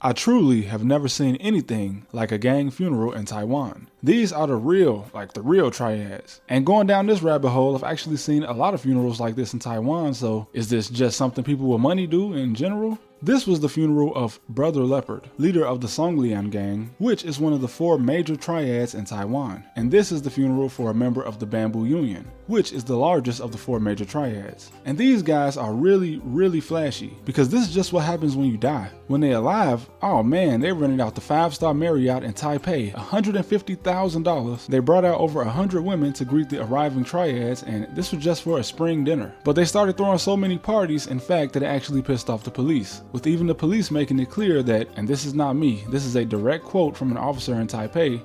I truly have never seen anything like a gang funeral in Taiwan. These are the real triads. And going down this rabbit hole, I've actually seen a lot of funerals like this in Taiwan, so is this just something people with money do in general? This was the funeral of Brother Leopard, leader of the Songlian gang, which is one of the 4 major triads in Taiwan. And this is the funeral for a member of the Bamboo Union, which is the largest of the 4 major triads. And these guys are really flashy, because this is just what happens when you die. When they're alive, oh man, they rented out the 5-star Marriott in Taipei, $150,000. They brought out over 100 women to greet the arriving triads, and this was just for a spring dinner. But they started throwing so many parties, in fact, that it actually pissed off the police, with even the police making it clear that, and this is not me, this is a direct quote from an officer in Taipei.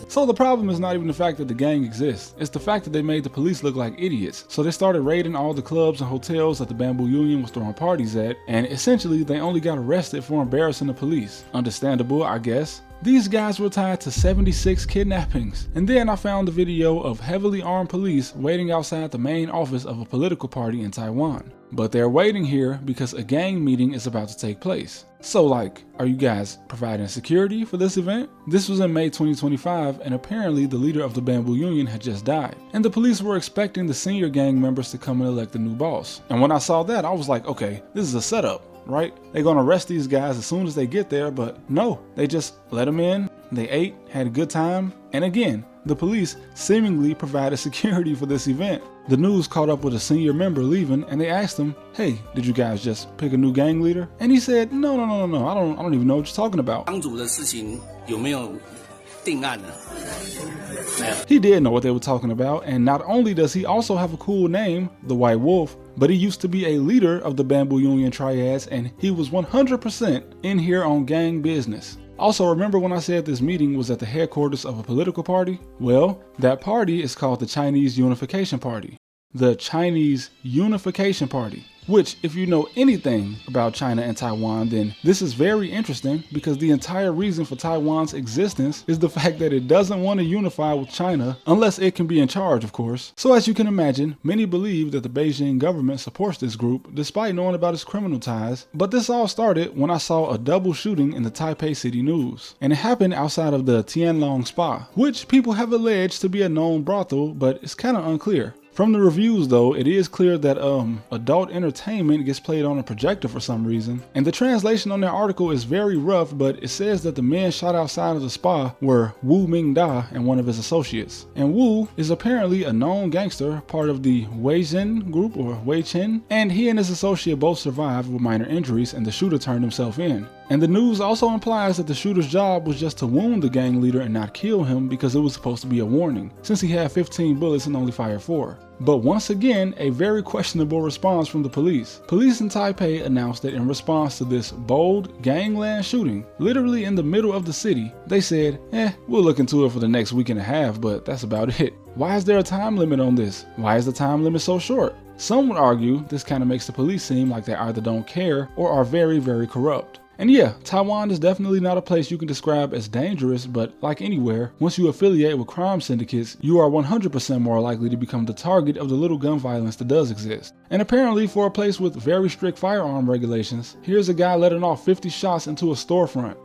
So the problem is not even the fact that the gang exists, it's the fact that they made the police look like idiots. So they started raiding all the clubs and hotels that the Bamboo Union was throwing parties at, and essentially they only got arrested for embarrassing the police. Understandable, I guess. These guys were tied to 76 kidnappings. And then I found the video of heavily armed police waiting outside the main office of a political party in Taiwan. But they're waiting here because a gang meeting is about to take place. So are you guys providing security for this event? This was in May 2025, and apparently the leader of the Bamboo Union had just died. And the police were expecting the senior gang members to come and elect the new boss. And when I saw that, I was like, okay, this is a setup. Right? They're gonna arrest these guys as soon as they get there, but no, they just let them in, they ate, had a good time, and again, the police seemingly provided security for this event. The news caught up with a senior member leaving, and they asked him, hey, did you guys just pick a new gang leader? And he said, no, I don't even know what you're talking about. He did know what they were talking about, and not only does he also have a cool name, the White Wolf, but he used to be a leader of the Bamboo Union triads, and he was 100% in here on gang business. Also, remember when I said this meeting was at the headquarters of a political party? Well, that party is called the Chinese Unification Party. The Chinese Unification Party. Which, if you know anything about China and Taiwan, then this is very interesting because the entire reason for Taiwan's existence is the fact that it doesn't want to unify with China unless it can be in charge, of course. So as you can imagine, many believe that the Beijing government supports this group despite knowing about its criminal ties. But this all started when I saw a double shooting in the Taipei City News. And it happened outside of the Tianlong Spa, which people have alleged to be a known brothel, but it's kind of unclear. From the reviews though, it is clear that adult entertainment gets played on a projector for some reason. And the translation on their article is very rough, but it says that the men shot outside of the spa were Wu Mingda and one of his associates. And Wu is apparently a known gangster, part of the Weijin group or Weichin, and he and his associate both survived with minor injuries, and the shooter turned himself in. And the news also implies that the shooter's job was just to wound the gang leader and not kill him because it was supposed to be a warning, since he had 15 bullets and only fired 4. But once again, a very questionable response from the police. Police in Taipei announced that in response to this bold gangland shooting, literally in the middle of the city, they said, we'll look into it for the next week and a half, but that's about it. Why is there a time limit on this? Why is the time limit so short? Some would argue this kind of makes the police seem like they either don't care or are very corrupt. And yeah, Taiwan is definitely not a place you can describe as dangerous, but like anywhere, once you affiliate with crime syndicates, you are 100% more likely to become the target of the little gun violence that does exist. And apparently for a place with very strict firearm regulations, here's a guy letting off 50 shots into a storefront.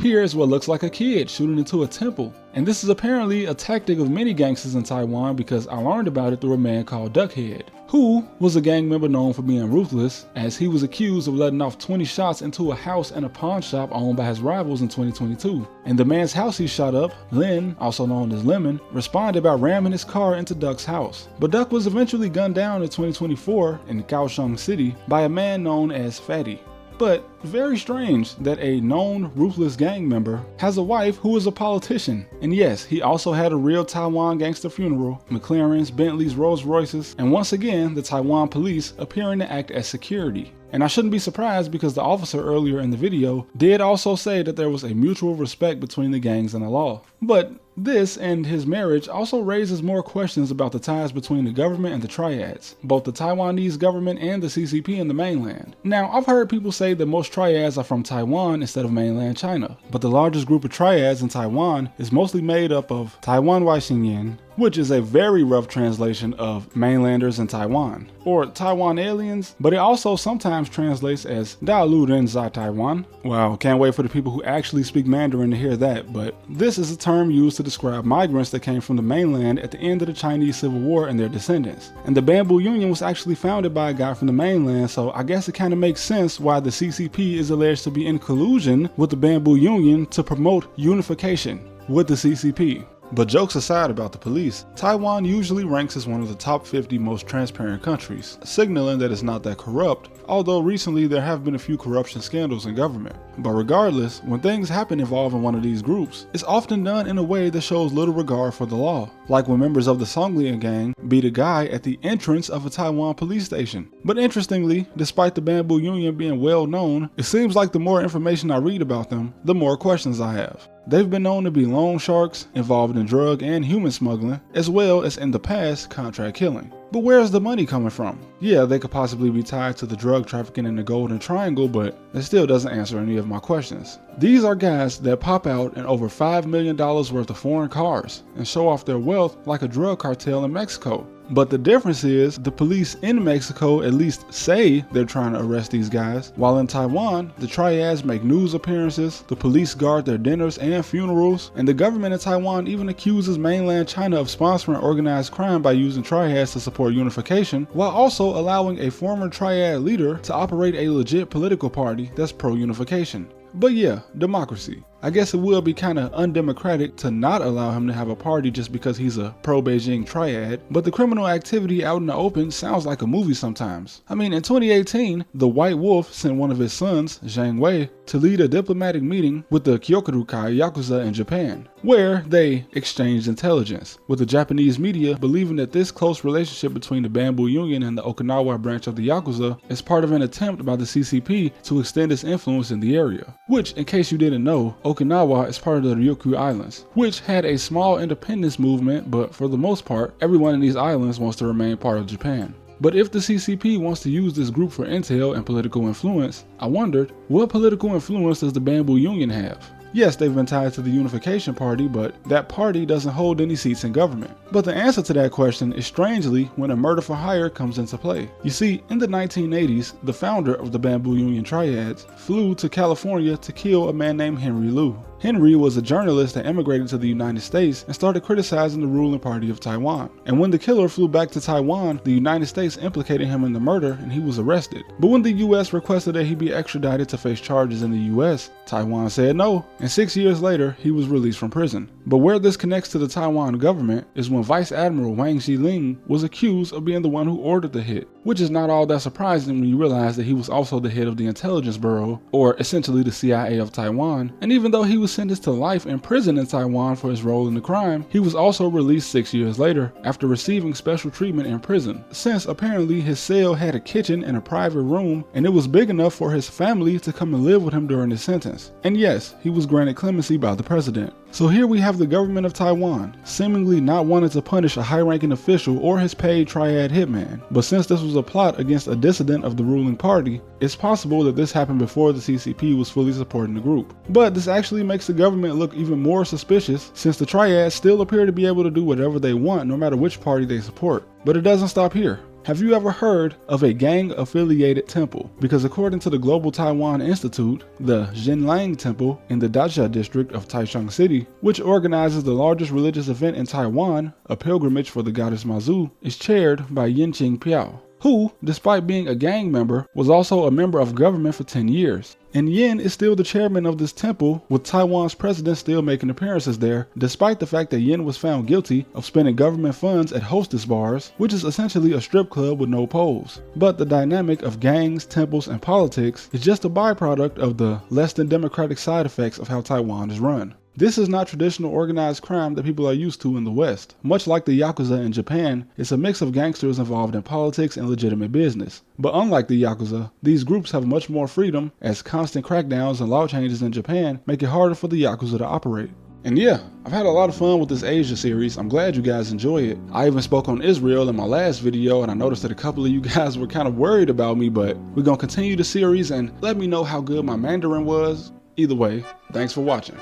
Here is what looks like a kid shooting into a temple. And this is apparently a tactic of many gangsters in Taiwan because I learned about it through a man called Duckhead, who was a gang member known for being ruthless, as he was accused of letting off 20 shots into a house and a pawn shop owned by his rivals in 2022. And the man's house he shot up, Lin, also known as Lemon, responded by ramming his car into Duck's house. But Duck was eventually gunned down in 2024 in Kaohsiung City by a man known as Fatty. But very strange that a known ruthless gang member has a wife who is a politician. And yes, he also had a real Taiwan gangster funeral, McLarens, Bentleys, Rolls Royces, and once again the Taiwan police appearing to act as security. And I shouldn't be surprised because the officer earlier in the video did also say that there was a mutual respect between the gangs and the law. But this and his marriage also raises more questions about the ties between the government and the triads, both the Taiwanese government and the CCP in the mainland. Now, I've heard people say that most triads are from Taiwan instead of mainland China, but the largest group of triads in Taiwan is mostly made up of Taiwan Xinyan, which is a very rough translation of mainlanders in Taiwan, or Taiwan aliens, but it also sometimes translates as Da Lu Ren Za Taiwan. Wow, can't wait for the people who actually speak Mandarin to hear that, but this is a term used to describe migrants that came from the mainland at the end of the Chinese Civil War and their descendants. And the Bamboo Union was actually founded by a guy from the mainland, so I guess it kind of makes sense why the CCP is alleged to be in collusion with the Bamboo Union to promote unification with the CCP. But jokes aside about the police, Taiwan usually ranks as one of the top 50 most transparent countries, signaling that it's not that corrupt, although recently there have been a few corruption scandals in government. But regardless, when things happen involving one of these groups, it's often done in a way that shows little regard for the law, like when members of the Songlian gang beat a guy at the entrance of a Taiwan police station. But interestingly, despite the Bamboo Union being well known, it seems like the more information I read about them, the more questions I have. They've been known to be loan sharks involved in drug and human smuggling, as well as in the past contract killing. But where's the money coming from? Yeah, they could possibly be tied to the drug trafficking in the Golden Triangle, but that still doesn't answer any of my questions. These are guys that pop out in over $5 million worth of foreign cars and show off their wealth like a drug cartel in Mexico. But the difference is the police in Mexico at least say they're trying to arrest these guys, while in Taiwan, the triads make news appearances, the police guard their dinners and funerals, and the government in Taiwan even accuses mainland China of sponsoring organized crime by using triads to support unification, while also allowing a former triad leader to operate a legit political party that's pro-unification. But yeah, democracy. I guess it will be kind of undemocratic to not allow him to have a party just because he's a pro-Beijing triad, but the criminal activity out in the open sounds like a movie sometimes. I mean, in 2018, the White Wolf sent one of his sons, Zhang Wei, to lead a diplomatic meeting with the Kyokurukai Yakuza in Japan, where they exchanged intelligence, with the Japanese media believing that this close relationship between the Bamboo Union and the Okinawa branch of the Yakuza is part of an attempt by the CCP to extend its influence in the area, which, in case you didn't know, Okinawa is part of the Ryukyu Islands, which had a small independence movement, but for the most part, everyone in these islands wants to remain part of Japan. But if the CCP wants to use this group for intel and political influence, I wondered, what political influence does the Bamboo Union have? Yes, they've been tied to the Unification Party, but that party doesn't hold any seats in government. But the answer to that question is strangely when a murder for hire comes into play. You see, in the 1980s, the founder of the Bamboo Union Triads flew to California to kill a man named Henry Liu. Henry was a journalist that immigrated to the United States and started criticizing the ruling party of Taiwan. And when the killer flew back to Taiwan, the United States implicated him in the murder and he was arrested. But when the US requested that he be extradited to face charges in the US, Taiwan said no, and 6 years later, he was released from prison. But where this connects to the Taiwan government is when Vice Admiral Wang Xiling was accused of being the one who ordered the hit, which is not all that surprising when you realize that he was also the head of the Intelligence Bureau, or essentially the CIA of Taiwan, and even though he was sentenced to life in prison in Taiwan for his role in the crime, he was also released 6 years later after receiving special treatment in prison, since apparently his cell had a kitchen and a private room, and it was big enough for his family to come and live with him during his sentence. And yes, he was granted clemency by the president. So here we have the government of Taiwan seemingly not wanting to punish a high-ranking official or his paid triad hitman. But since this was a plot against a dissident of the ruling party, it's possible that this happened before the CCP was fully supporting the group. But this actually makes the government look even more suspicious, since the triads still appear to be able to do whatever they want no matter which party they support. But it doesn't stop here. Have you ever heard of a gang-affiliated temple? Because according to the Global Taiwan Institute, the Jinlang Temple in the Daxia district of Taichung City, which organizes the largest religious event in Taiwan, a pilgrimage for the goddess Mazu, is chaired by Yinqing Piao, who, despite being a gang member, was also a member of government for 10 years. And Yin is still the chairman of this temple, with Taiwan's president still making appearances there, despite the fact that Yin was found guilty of spending government funds at hostess bars, which is essentially a strip club with no poles. But the dynamic of gangs, temples, and politics is just a byproduct of the less than democratic side effects of how Taiwan is run. This is not traditional organized crime that people are used to in the West. Much like the Yakuza in Japan, it's a mix of gangsters involved in politics and legitimate business. But unlike the Yakuza, these groups have much more freedom, as constant crackdowns and law changes in Japan make it harder for the Yakuza to operate. And yeah, I've had a lot of fun with this Asia series. I'm glad you guys enjoy it. I even spoke on Israel in my last video, and I noticed that a couple of you guys were kind of worried about me, but we're gonna continue the series and let me know how good my Mandarin was. Either way, thanks for watching.